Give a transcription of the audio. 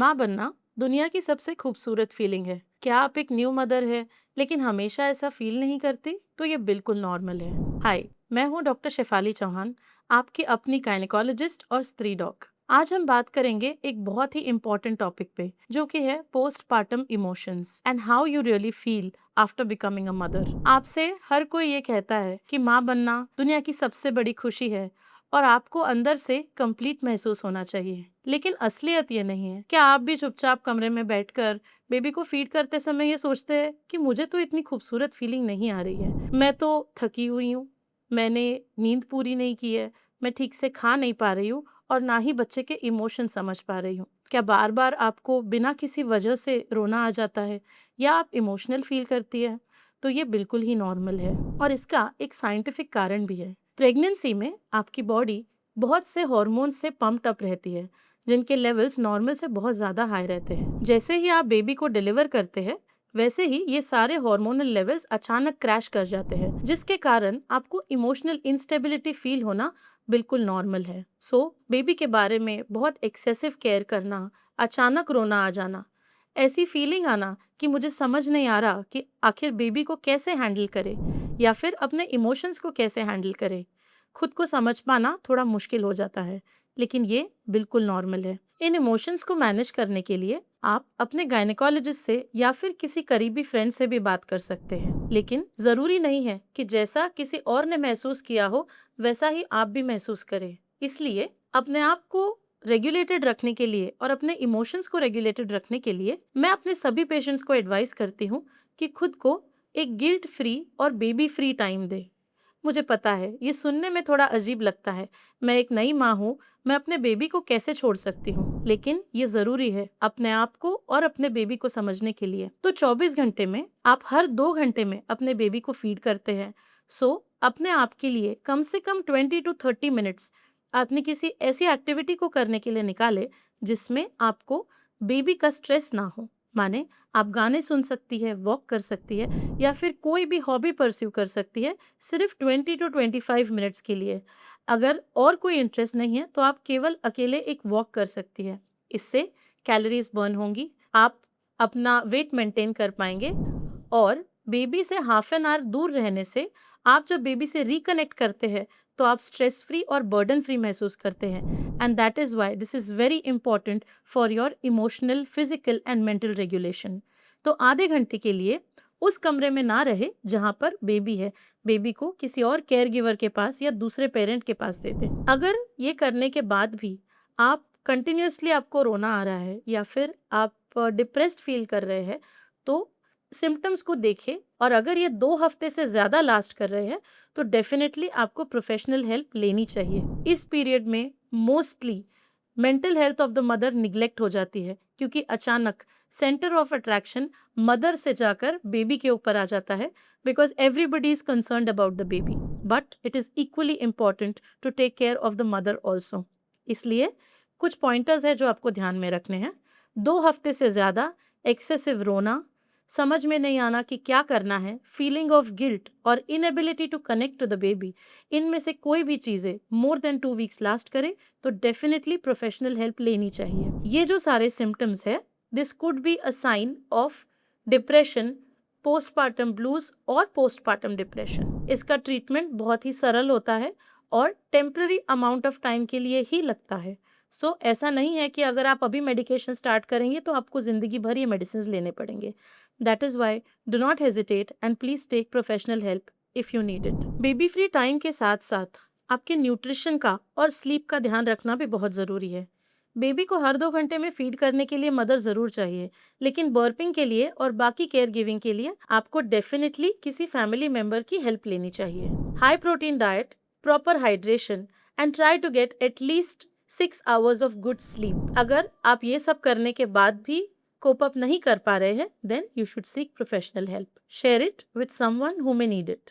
माँ बनना दुनिया की सबसे खूबसूरत फीलिंग है। क्या आप एक न्यू मदर है लेकिन हमेशा ऐसा फील नहीं करती? तो ये बिल्कुल नॉर्मल है। हाय, मैं हूँ डॉक्टर शेफाली चौहान, आपकी अपनी गायनेकोलॉजिस्ट और स्त्री डॉग। आज हम बात करेंगे एक बहुत ही इम्पोर्टेंट टॉपिक पे, जो कि है postpartum emotions and how you really feel after becoming a mother. आपसे हर कोई ये कहता है कि माँ बनना दुनिया की सबसे बड़ी खुशी है और आपको अंदर से कंप्लीट महसूस होना चाहिए। लेकिन असलियत ये नहीं है। क्या आप भी चुपचाप कमरे में बैठकर बेबी को फीड करते समय ये सोचते हैं कि मुझे तो इतनी खूबसूरत फीलिंग नहीं आ रही है, मैं तो थकी हुई हूँ, मैंने नींद पूरी नहीं की है, मैं ठीक से खा नहीं पा रही हूँ और ना ही बच्चे के इमोशन समझ पा रही हूँ। क्या बार बार आपको बिना किसी वजह से रोना आ जाता है या आप इमोशनल फील करती है? तो ये बिल्कुल ही नॉर्मल है और इसका एक साइंटिफिक कारण भी है। प्रेगनेंसी में आपकी बॉडी बहुत से हॉर्मोन्स से पम्प्ड अप रहती है, जिनके लेवल्स नॉर्मल से बहुत ज़्यादा हाई रहते हैं। जैसे ही आप बेबी को डिलीवर करते हैं, वैसे ही ये सारे हार्मोनल लेवल्स अचानक क्रैश कर जाते हैं, जिसके कारण आपको इमोशनल इंस्टेबिलिटी फील होना बिल्कुल नॉर्मल है। बेबी के बारे में बहुत एक्सेसिव केयर करना, अचानक रोना आ जाना, ऐसी फीलिंग आना कि मुझे समझ नहीं आ रहा कि आखिर बेबी को कैसे हैंडल करे या फिर अपने इमोशंस को कैसे हैंडल करे, खुद को समझ पाना थोड़ा मुश्किल हो जाता है, लेकिन ये बिल्कुल नॉर्मल है। इन इमोशंस को मैनेज करने के लिए आप अपने गायनेकोलॉजिस्ट से या फिर किसी करीबी फ्रेंड से भी बात कर सकते हैं, लेकिन जरूरी नहीं है कि जैसा किसी और ने महसूस किया हो वैसा ही आप भी महसूस करें। इसलिए अपने आप को रेगुलेटेड रखने के लिए और अपने इमोशंस को रेगुलेटेड रखने के लिए मैं अपने सभी पेशेंट्स को एडवाइस करती हूँ कि खुद को एक गिल्ट फ्री और बेबी फ्री टाइम दे। मुझे पता है ये सुनने में थोड़ा अजीब लगता है, मैं एक नई माँ हूँ, मैं अपने बेबी को कैसे छोड़ सकती हूँ, लेकिन ये जरूरी है अपने आप को और अपने बेबी को समझने के लिए। तो 24 घंटे में आप हर 2 घंटे में अपने बेबी को फीड करते हैं। अपने आप के लिए कम से कम 20 to 30 मिनट्स अपनी किसी ऐसी एक्टिविटी को करने के लिए निकाले जिसमें आपको बेबी का स्ट्रेस ना हो। माने आप गाने सुन सकती है, वॉक कर सकती है या फिर कोई भी हॉबी परस्यू कर सकती है, सिर्फ 20 to 25 मिनट्स के लिए। अगर और कोई इंटरेस्ट नहीं है तो आप केवल अकेले एक वॉक कर सकती है। इससे कैलोरीज बर्न होंगी, आप अपना वेट मेंटेन कर पाएंगे और बेबी से हाफ एन आवर दूर रहने से आप जब बेबी से रिकनेक्ट करते हैं तो आप स्ट्रेस फ्री और बर्डन फ्री महसूस करते हैं। And that is why this is very important for your emotional, physical and mental regulation. तो आधे घंटे के लिए उस कमरे में ना रहे जहां पर बेबी है, बेबी को किसी और केयर गिवर के पास या दूसरे पेरेंट के पास दे दें। अगर ये करने के बाद भी आप कंटिन्यूअसली आपको रोना आ रहा है या फिर आप डिप्रेस्ड फील कर रहे हैं, तो सिम्टम्स को देखें और अगर ये 2 हफ्ते से ज़्यादा लास्ट कर रहे हैं तो डेफिनेटली आपको प्रोफेशनल हेल्प लेनी चाहिए। इस पीरियड में mostly mental health of the mother neglect हो जाती है, क्योंकि अचानक सेंटर ऑफ अट्रैक्शन मदर से जाकर बेबी के ऊपर आ जाता है, because everybody is concerned about the baby, but it is equally important to take care of the mother also. इसलिए कुछ पॉइंटर्स है जो आपको ध्यान में रखने हैं। 2 हफ्ते से ज़्यादा एक्सेसिव रोना, समझ में नहीं आना कि क्या करना है, फीलिंग ऑफ गिल्ट और inability to connect to the baby, इनमें से कोई भी चीज़ें मोर देन 2 वीक्स लास्ट करे तो डेफिनेटली प्रोफेशनल हेल्प लेनी चाहिए। ये जो सारे सिम्टम्स है, this could be a sign of depression, postpartum blues और पोस्टपार्टम डिप्रेशन। इसका ट्रीटमेंट बहुत ही सरल होता है और टेम्पररी अमाउंट ऑफ टाइम के लिए ही लगता है। ऐसा नहीं है कि अगर आप अभी मेडिकेशन स्टार्ट करेंगे तो आपको ज़िंदगी भर ये मेडिसिन लेने पड़ेंगे। That is why do not hesitate and please take professional help if you need it. Baby free time के साथ साथ आपके न्यूट्रिशन का और स्लीप का ध्यान रखना भी बहुत ज़रूरी है। बेबी को हर 2 घंटे में फीड करने के लिए मदर ज़रूर चाहिए, लेकिन बर्पिंग के लिए और बाकी केयर गिविंग के लिए आपको डेफिनेटली किसी फैमिली मेंबर की हेल्प लेनी चाहिए। High protein diet, proper hydration and try to get at least 6 hours of good sleep. अगर आप ये सब करने के बाद भी कोप अप नहीं कर पा रहे हैं, then you should seek professional help. Share it with someone who may need it.